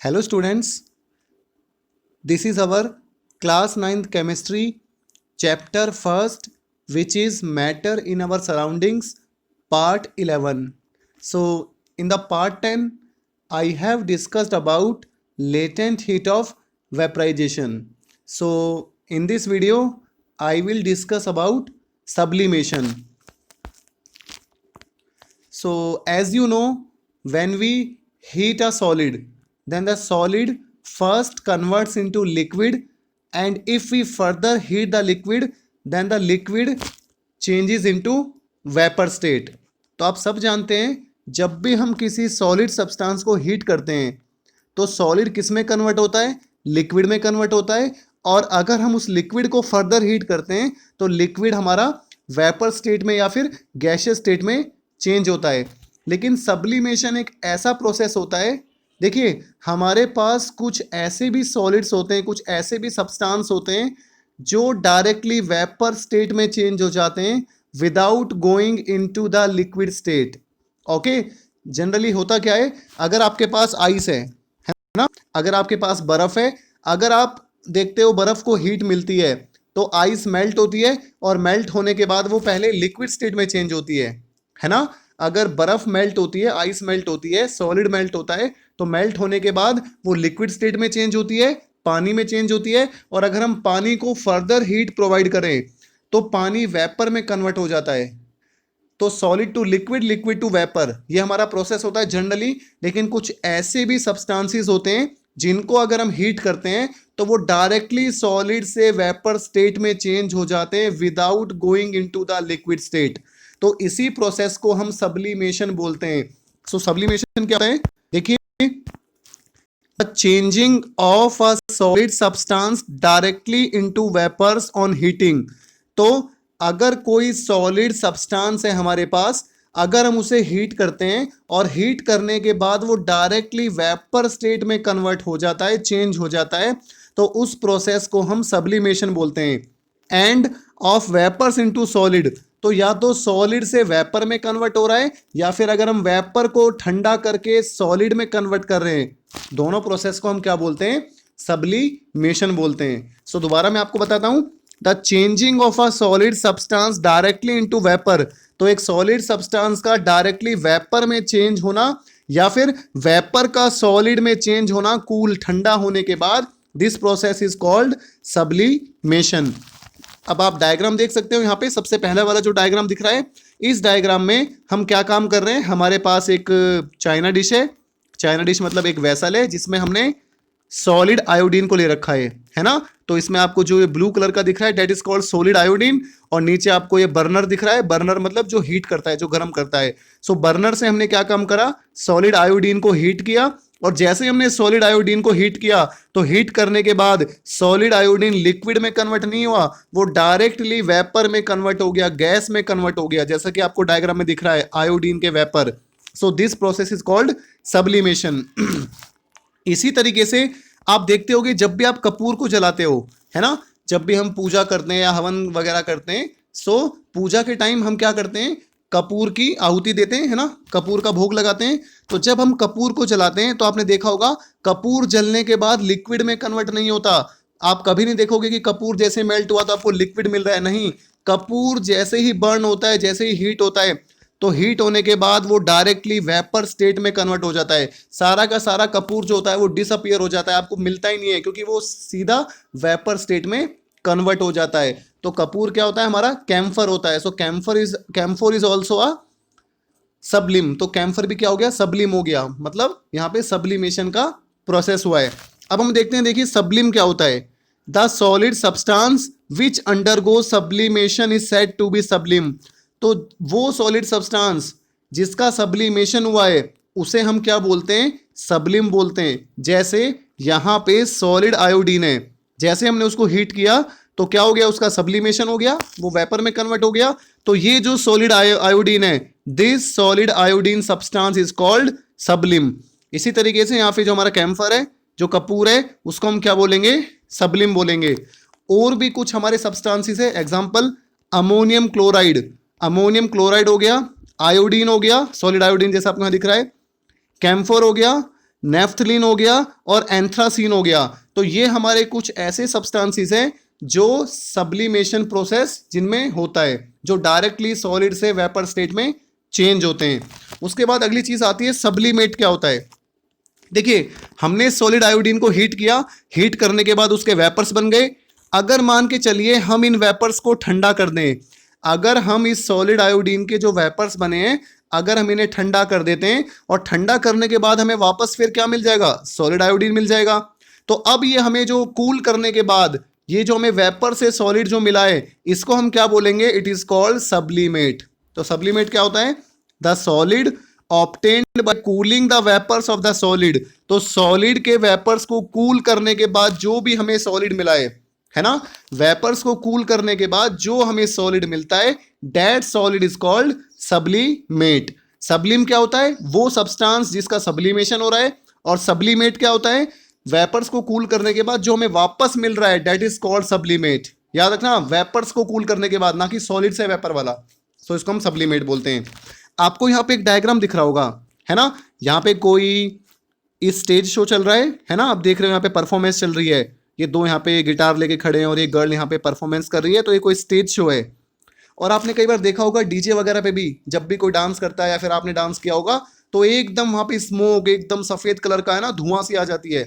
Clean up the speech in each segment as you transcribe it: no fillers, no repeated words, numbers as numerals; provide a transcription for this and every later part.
Hello students, this is our class 9th chemistry chapter 1st, which is matter in our surroundings, part 11. So in the part 10 I have discussed about latent heat of vaporization. So in this video I will discuss about sublimation. So as you know, when we heat a solid, then the solid first converts into liquid, and if we further heat the liquid, then the liquid changes into vapor state. तो आप सब जानते हैं जब भी हम किसी solid substance को हीट करते हैं तो सॉलिड किस में कन्वर्ट होता है, लिक्विड में कन्वर्ट होता है। और अगर हम उस लिक्विड को फर्दर हीट करते हैं तो लिक्विड हमारा वेपर स्टेट में या फिर गैसियस स्टेट में चेंज होता है। लेकिन सब्लिमेशन एक ऐसा प्रोसेस होता है, देखिए हमारे पास कुछ ऐसे भी सॉलिड्स होते हैं, कुछ ऐसे भी सब्सटेंस होते हैं जो डायरेक्टली वेपर स्टेट में चेंज हो जाते हैं without going into the liquid state. Okay, generally होता क्या है, अगर आपके पास आइस है ना, अगर आपके पास बर्फ है, अगर आप देखते हो बर्फ को हीट मिलती है तो आइस मेल्ट होती है और मेल्ट होने के बाद वो पहले लिक्विड स्टेट में चेंज होती है ना। अगर बर्फ मेल्ट होती है, आइस मेल्ट होती है, सॉलिड मेल्ट होता है तो मेल्ट होने के बाद वो लिक्विड स्टेट में चेंज होती है, पानी में चेंज होती है। और अगर हम पानी को फर्दर हीट प्रोवाइड करें तो पानी वेपर में कन्वर्ट हो जाता है। तो solid to liquid, liquid to vapour, ये हमारा प्रोसेस होता है जनरली। लेकिन कुछ ऐसे भी सब्सटेंसेस होते हैं जिनको अगर हम हीट करते हैं तो वो डायरेक्टली सॉलिड से वेपर स्टेट में चेंज हो जाते हैं without going into the liquid state. तो इसी प्रोसेस को हम सब्लिमेशन बोलते हैं। सो सब्लिमेशन क्या होता है, देखिए changing of a solid substance directly into vapours on heating. तो अगर कोई सॉलिड सब्सटेंस है हमारे पास, अगर हम उसे हीट करते हैं और हीट करने के बाद वो डायरेक्टली वेपर स्टेट में कन्वर्ट हो जाता है, चेंज हो जाता है, तो उस प्रोसेस को हम सब्लिमेशन बोलते हैं। And of vapours into solid, तो या तो सॉलिड से वेपर में कन्वर्ट हो रहा है या फिर अगर हम वेपर को ठंडा करके सॉलिड में कन्वर्ट कर रहे हैं, दोनों प्रोसेस को हम क्या बोलते हैं, सब्लिमेशन बोलते हैं। सो दोबारा मैं आपको बताता हूं, the changing of a solid substance directly into vapour, तो एक सॉलिड सब्सटेंस का डायरेक्टली वेपर में चेंज होना या फिर वेपर का सॉलिड में चेंज होना कूल ठंडा होने के बाद, this process is called sublimation. अब आप डायग्राम देख सकते हो, यहाँ पे सबसे पहला वाला जो डायग्राम दिख रहा है, इस डायग्राम में हम क्या काम कर रहे हैं, हमारे पास एक चाइना डिश है। चाइना डिश मतलब एक वेसल है जिसमें हमने सॉलिड आयोडीन को ले रखा है ना। तो इसमें आपको जो ये ब्लू कलर का दिख रहा है that is called solid iodine, और नीचे आपको ये बर्नर दिख रहा है। बर्नर मतलब जो हीट करता है, जो गर्म करता है। सो बर्नर से हमने क्या काम करा, सॉलिड आयोडीन को हीट किया, और जैसे हमने सॉलिड आयोडीन को हीट किया तो हीट करने के बाद सॉलिड आयोडीन लिक्विड में कन्वर्ट नहीं हुआ, वो डायरेक्टली वेपर में कन्वर्ट हो गया, गैस में कन्वर्ट हो गया, जैसा कि आपको डायग्राम में दिख रहा है आयोडीन के vapour. So this process is called sublimation. इसी तरीके से आप देखते होगे जब भी आप कपूर को जलाते हो, है ना, जब भी हम पूजा करते हैं या हवन वगैरह करते हैं, सो पूजा के टाइम हम क्या करते हैं, कपूर की आहुति देते हैं, है ना, कपूर का भोग लगाते हैं। तो जब हम कपूर को जलाते हैं तो आपने देखा होगा कपूर जलने के बाद लिक्विड में कन्वर्ट नहीं होता। आप कभी नहीं देखोगे कि कपूर जैसे मेल्ट हुआ तो आपको लिक्विड मिल रहा है, नहीं। कपूर जैसे ही बर्न होता है, जैसे ही हीट होता है, तो हीट होने के बाद वो डायरेक्टली वेपर स्टेट में कन्वर्ट हो जाता है। सारा का सारा कपूर जो होता है वो डिसअपियर हो जाता है, आपको मिलता ही नहीं है, क्योंकि वो सीधा वेपर स्टेट में कन्वर्ट हो जाता है। तो कपूर क्या होता है, हमारा कैम्फर होता है। सो कैम्फोर इज ऑल्सो अ सबलिम। तो कैम्फर भी क्या हो गया, सबलिम हो गया, मतलब यहाँ पे सब्लिमेशन का प्रोसेस हुआ है। अब हम देखते हैं, देखिए सबलिम क्या होता है, the solid substance which undergo sublimation is said to be sublime. तो वो सॉलिड सब्सटेंस जिसका सब्लिमेशन हुआ है उसे हम क्या बोलते हैं, सबलिम बोलते हैं। जैसे यहाँ पे सॉलिड आयोडीन है, जैसे हमने उसको हीट किया तो क्या हो गया, उसका सब्लिमेशन हो गया, वो वेपर में कन्वर्ट हो गया। तो ये जो सॉलिड आयोडीन है, this solid iodine substance is called sublime. इसी तरीके से यहाँ पे जो हमारा कैम्फर है, जो कपूर है, उसको हम क्या बोलेंगे, सबलिम बोलेंगे। और भी कुछ हमारे सब्सटेंसेस है, example ammonium chloride. Ammonium chloride हो गया, आयोडीन हो गया, सॉलिड आयोडीन जैसा आपको यहाँ दिख रहा है, कैम्फर हो गया, नेफ्थलीन हो गया और एंथ्रासीन हो गया। तो ये हमारे कुछ ऐसे सब्सटेंसेस हैं जो सब्लिमेशन प्रोसेस जिनमें होता है, जो डायरेक्टली सॉलिड से वेपर स्टेट में चेंज होते हैं। उसके बाद अगली चीज आती है सब्लिमेट। क्या होता है? देखिए, हमने सॉलिड आयोडीन को हीट किया, हीट करने के बाद उसके वेपर्स बन गए। अगर मान के चलिए हम इन वेपर्स को ठंडा कर दें, अगर हम इस सॉलिड आयोडीन के जो वेपर्स बने हैं अगर हम इन्हें ठंडा कर देते हैं और ठंडा करने के बाद हमें वापस फिर क्या मिल जाएगा? सॉलिड आयोडीन मिल जाएगा। तो अब ये हमें जो कूल करने के बाद ये जो हमें वेपर से सॉलिड जो मिला है इसको हम क्या बोलेंगे? It is called sublimate. तो सब्लिमेट क्या होता है? The solid obtained by cooling the vapours of the solid. तो सॉलिड के वेपर्स को कूल करने के बाद जो भी हमें सॉलिड मिला है ना, वेपर्स को कूल करने के बाद जो हमें सॉलिड मिलता है that solid is called sublimate. Sublime क्या होता है? वो सब्सटेंस जिसका सब्लिमेशन हो रहा है। और सब्लिमेट क्या होता है? वेपर्स को कूल करने के बाद जो हमें वापस मिल रहा है दैट इज कॉल्ड सब्लिमेट। याद रखना, वेपर्स को कूल करने के बाद, ना कि सॉलिड से वेपर वाला। सो इसको हम सब्लिमेट बोलते हैं। आपको यहाँ पे एक डायग्राम दिख रहा होगा, है ना? यहाँ पे कोई इस स्टेज शो चल रहा है ना? आप देख रहे हो यहाँ पे परफॉर्मेंस चल रही है। ये दो यहाँ पे गिटार लेके खड़े हैं और ये गर्ल यहाँ पे परफॉर्मेंस कर रही है। तो ये कोई स्टेज शो है। और आपने कई बार देखा होगा डीजे वगैरह पे भी जब भी कोई डांस करता है या फिर आपने डांस किया होगा तो एकदम वहाँ पे स्मोक एकदम सफेद कलर का है ना, धुआं सी आ जाती है।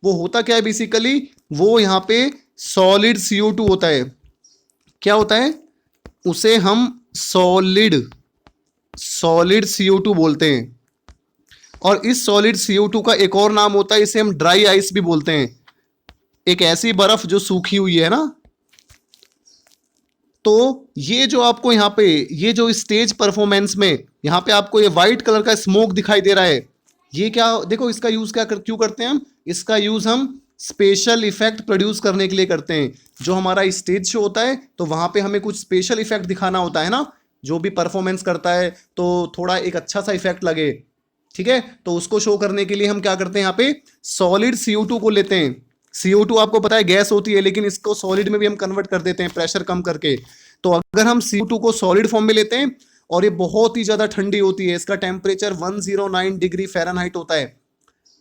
वो होता क्या है बेसिकली? वो यहाँ पे सॉलिड CO2 होता है। क्या होता है? उसे हम सॉलिड CO2 बोलते हैं। और इस सॉलिड CO2 का एक और नाम होता है, इसे हम ड्राई आइस भी बोलते हैं। एक ऐसी बर्फ जो सूखी हुई है ना। तो ये जो आपको यहाँ पे ये जो स्टेज परफॉर्मेंस में यहाँ पे आपको ये व्हाइट कलर का स्मोक दिखाई दे रहा है, ये क्या? देखो इसका यूज क्यों करते हैं हम? इसका यूज हम स्पेशल इफेक्ट प्रोड्यूस करने के लिए करते हैं। जो हमारा स्टेज शो होता है तो वहां पे हमें कुछ स्पेशल इफेक्ट दिखाना होता है ना, जो भी परफॉर्मेंस करता है तो थोड़ा एक अच्छा सा इफेक्ट लगे, ठीक है? तो उसको शो करने के लिए हम क्या करते हैं? यहाँ पे सॉलिड CO2 को लेते हैं। CO2 आपको पता है गैस होती है, लेकिन इसको सॉलिड में भी हम कन्वर्ट कर देते हैं प्रेशर कम करके। तो अगर हम CO2 को सॉलिड फॉर्म में लेते हैं और ये बहुत ही ज्यादा ठंडी होती है, इसका टेम्परेचर 109 डिग्री फ़ारेनहाइट होता है,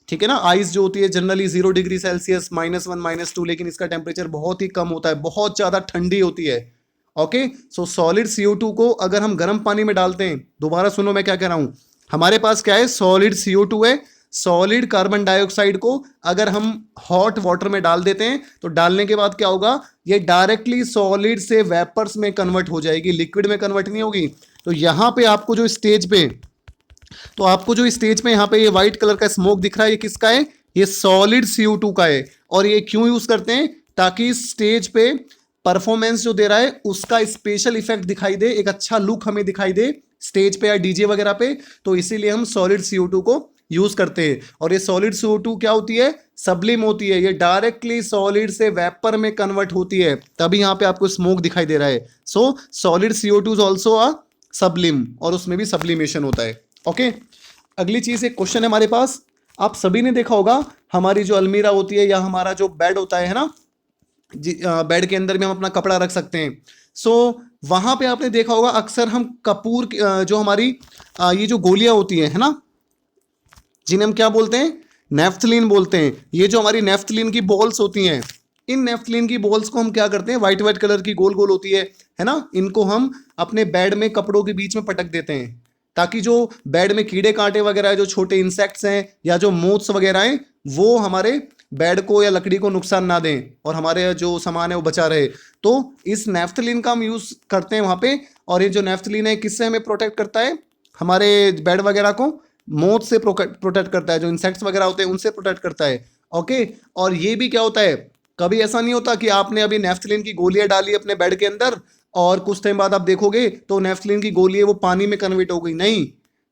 ठीक है ना? आइस जो होती है जनरली 0 डिग्री सेल्सियस, -1 -2, लेकिन इसका टेम्परेचर बहुत ही कम होता है, बहुत ज्यादा ठंडी होती है। ओके, सो सॉलिड CO2 को अगर हम गर्म पानी में डालते हैं, दोबारा सुनो मैं क्या कह रहा हूं, हमारे पास क्या है? सॉलिड CO2 है। सॉलिड कार्बन डाइऑक्साइड को अगर हम हॉट वाटर में डाल देते हैं तो डालने के बाद क्या होगा? ये डायरेक्टली सॉलिड से वेपर्स में कन्वर्ट हो जाएगी, लिक्विड में कन्वर्ट नहीं होगी। तो यहाँ पे आपको जो स्टेज पे यहाँ पे ये व्हाइट कलर का स्मोक दिख रहा है, ये किसका है? ये सॉलिड CO2 का है। और ये क्यों यूज करते हैं? ताकि स्टेज पे परफॉर्मेंस जो दे रहा है उसका स्पेशल इफेक्ट दिखाई दे, एक अच्छा लुक हमें दिखाई दे स्टेज पे या डीजे वगैरह पे। तो इसीलिए हम सॉलिड CO2 को यूज करते हैं। और ये सॉलिड CO2 क्या होती है? सब्लिम होती है। ये डायरेक्टली सॉलिड से वेपर में कन्वर्ट होती है, तभी यहाँ पे आपको स्मोक दिखाई दे रहा है। So solid CO2 is also a sublime, और उसमें भी सब्लिमेशन होता है। ओके, अगली चीज एक क्वेश्चन है हमारे पास। आप सभी ने देखा होगा हमारी जो अलमीरा होती है या हमारा जो बेड होता है ना, बेड के अंदर भी हम अपना कपड़ा रख सकते हैं। सो वहां पे आपने देखा होगा अक्सर हम कपूर जो हमारी ये जो गोलियां होती है ना, जिन्हें हम क्या बोलते हैं? नेफ्थलीन बोलते हैं। ये जो हमारी नेफ्थलीन की बॉल्स होती हैं, इन नेफ्थलीन की बॉल्स को हम क्या करते हैं? व्हाइट व्हाइट कलर की गोल गोल होती है ना, इनको हम अपने बेड में कपड़ों के बीच में पटक देते हैं, ताकि जो बेड में कीड़े कांटे वगैरह, जो छोटे इंसेक्ट्स हैं या जो मोथ्स वगैरह हैं, वो हमारे बेड को या लकड़ी को नुकसान ना दें और हमारे जो सामान है वो बचा रहे। तो इस नेफ्थलीन का हम यूज करते हैं वहां पे। और ये जो नेफ्थलीन है किससे हमें प्रोटेक्ट करता है? हमारे बेड वगैरह को मोथ से प्रोटेक्ट करता है, जो इंसेक्ट्स वगैरह होते हैं उनसे प्रोटेक्ट करता है। ओके, और ये भी क्या होता है, कभी ऐसा नहीं होता कि आपने अभी नेफ्थलीन की गोलियां डाली अपने बेड के अंदर और कुछ टाइम बाद आप देखोगे तो नेफ्थलीन की गोली है वो पानी में कन्वर्ट हो गई। नहीं,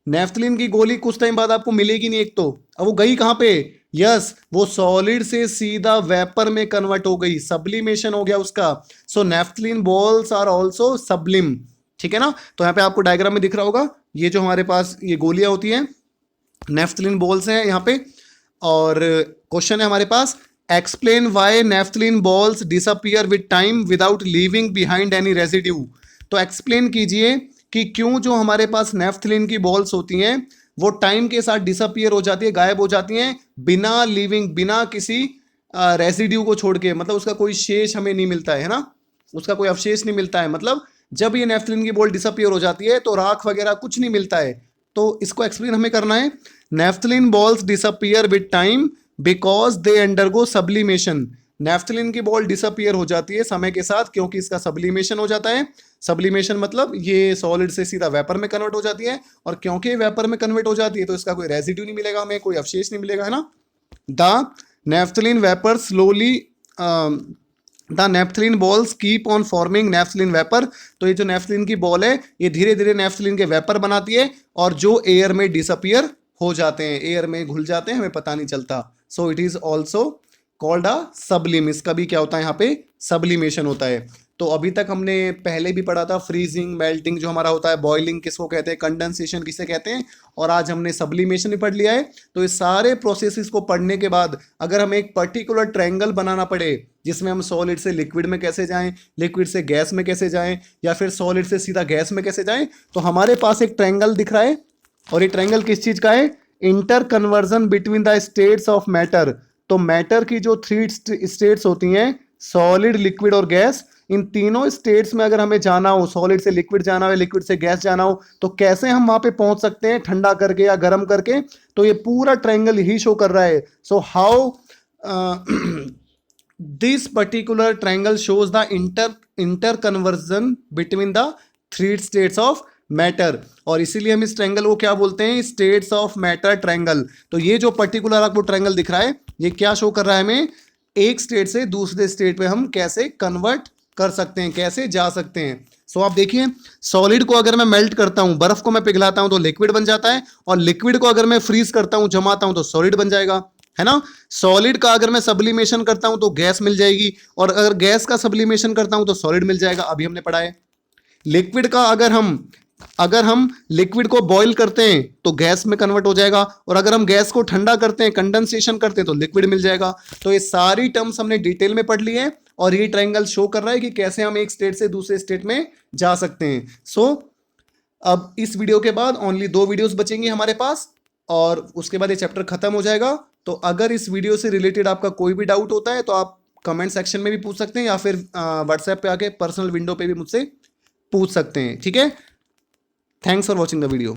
नेफ्थलीन की गोली कुछ टाइम बाद आपको मिलेगी नहीं। एक तो अब वो गई कहाँ पे? यस, वो सॉलिड से सीधा वेपर में कन्वर्ट हो गई, सब्लिमेशन हो गया उसका। सो नेफ्थलीन बॉल्स आर ऑल्सो सब्लिम, ठीक है ना? तो यहाँ पे आपको डायग्राम में दिख रहा होगा, ये जो हमारे पास ये गोलियां होती हैं नेफ्थलीन बॉल्स हैं यहाँ पे। और क्वेश्चन है हमारे पास, explain why naphthalene balls disappear with time without leaving behind any residue. तो एक्सप्लेन कीजिए कि क्यों जो हमारे पास नेफ्थलीन की बॉल्स होती हैं वो टाइम के साथ डिसअपियर हो जाती है, गायब हो जाती हैं, बिना लीविंग, बिना किसी रेसिड्यू को छोड़ के, मतलब उसका कोई शेष हमें नहीं मिलता है ना, उसका कोई अवशेष नहीं मिलता है। मतलब जब ये नेफ्थलीन की बॉल डिसअपियर हो जाती है तो राख वगैरह कुछ नहीं मिलता है। तो इसको एक्सप्लेन हमें करना है। Naphthalene balls disappear with time because they undergo sublimation. Naphthalene की बॉल डिसअपियर हो जाती है समय के साथ क्योंकि इसका सब्लिमेशन हो जाता है। सब्लिमेशन मतलब ये सॉलिड से सीधा वेपर में कन्वर्ट हो जाती है, और क्योंकि वेपर में कन्वर्ट हो जाती है तो इसका कोई रेजिड्यू नहीं मिलेगा हमें, कोई अवशेष नहीं मिलेगा, है ना। The naphthalene vapour slowly the naphthalene balls keep on forming naphthalene vapour. तो ये जो नेफ्थलीन की बॉल है ये धीरे धीरे नेफ्थलीन के वेपर बनाती है और जो एयर में डिसअपियर हो जाते हैं, एयर में घुल जाते हैं, हमें पता नहीं चलता। So it is also called a sublime. इसका भी क्या होता है, यहाँ पे सब्लिमेशन होता है। तो अभी तक हमने पहले भी पढ़ा था फ्रीजिंग, मेल्टिंग जो हमारा होता है, बॉइलिंग किसको कहते हैं, कंडेंसेशन किसे कहते हैं, और आज हमने सब्लिमेशन भी पढ़ लिया है। तो इस सारे प्रोसेसेस को पढ़ने के बाद अगर हमें एक पर्टिकुलर ट्रायंगल बनाना पड़े जिसमें हम सॉलिड से लिक्विड में कैसे जाएं, लिक्विड से गैस में कैसे जाएं, या फिर सॉलिड से सीधा गैस में कैसे जाएं, तो हमारे पास एक ट्रायंगल दिख रहा है। और ये ट्रायंगल किस चीज का है, inter conversion between the states of matter. तो मैटर की जो 3 स्टेट्स होती हैं, सॉलिड, लिक्विड और गैस, इन तीनों स्टेट्स में अगर हमें जाना हो, सॉलिड से लिक्विड जाना हो, लिक्विड से गैस जाना हो, तो कैसे हम वहां पे पहुंच सकते हैं, ठंडा करके या गर्म करके। तो ये पूरा ट्रायंगल यही शो कर रहा है। So how this particular triangle shows the inter conversion between the 3 states of matter, और इसीलिए हम इस ट्रायंगल को क्या बोलते हैं, स्टेट्स ऑफ मैटर ट्रायंगल। तो ये जो पर्टिकुलर आपको ट्रायंगल दिख रहा है ये क्या शो कर रहा है हमें, एक स्टेट से दूसरे स्टेट पे हम कैसे कन्वर्ट कर सकते हैं, कैसे जा सकते हैं। सो आप देखिए, सॉलिड को अगर मैं मेल्ट करता हूं, बर्फ को मैं पिघलाता हूं तो लिक्विड बन जाता है, और लिक्विड को अगर मैं फ्रीज करता हूं, जमाता हूं तो सॉलिड बन जाएगा, है ना। सॉलिड का अगर मैं सब्लिमेशन करता हूं तो गैस मिल जाएगी, और अगर गैस का सब्लिमेशन करता हूं तो सॉलिड मिल जाएगा, अभी हमने पढ़ा है। लिक्विड का अगर हम लिक्विड को बॉईल करते हैं तो गैस में कन्वर्ट हो जाएगा, और अगर हम गैस को ठंडा करते हैं, कंडेंसेशन करते हैं, तो लिक्विड मिल जाएगा। तो ये सारी टर्म्स हमने डिटेल में पढ़ ली है, और ये ट्रायंगल शो कर रहा है कि कैसे हम एक स्टेट से दूसरे स्टेट में जा सकते हैं। सो अब इस वीडियो के बाद ओनली 2 वीडियोस बचेंगी हमारे पास, और उसके बाद ये चैप्टर खत्म हो जाएगा। तो अगर इस वीडियो से रिलेटेड आपका कोई भी डाउट होता है तो आप कमेंट सेक्शन में भी पूछ सकते हैं, या फिर व्हाट्सएप पे आके पर्सनल विंडो पे भी मुझसे पूछ सकते हैं, ठीक है। Thanks for watching the video.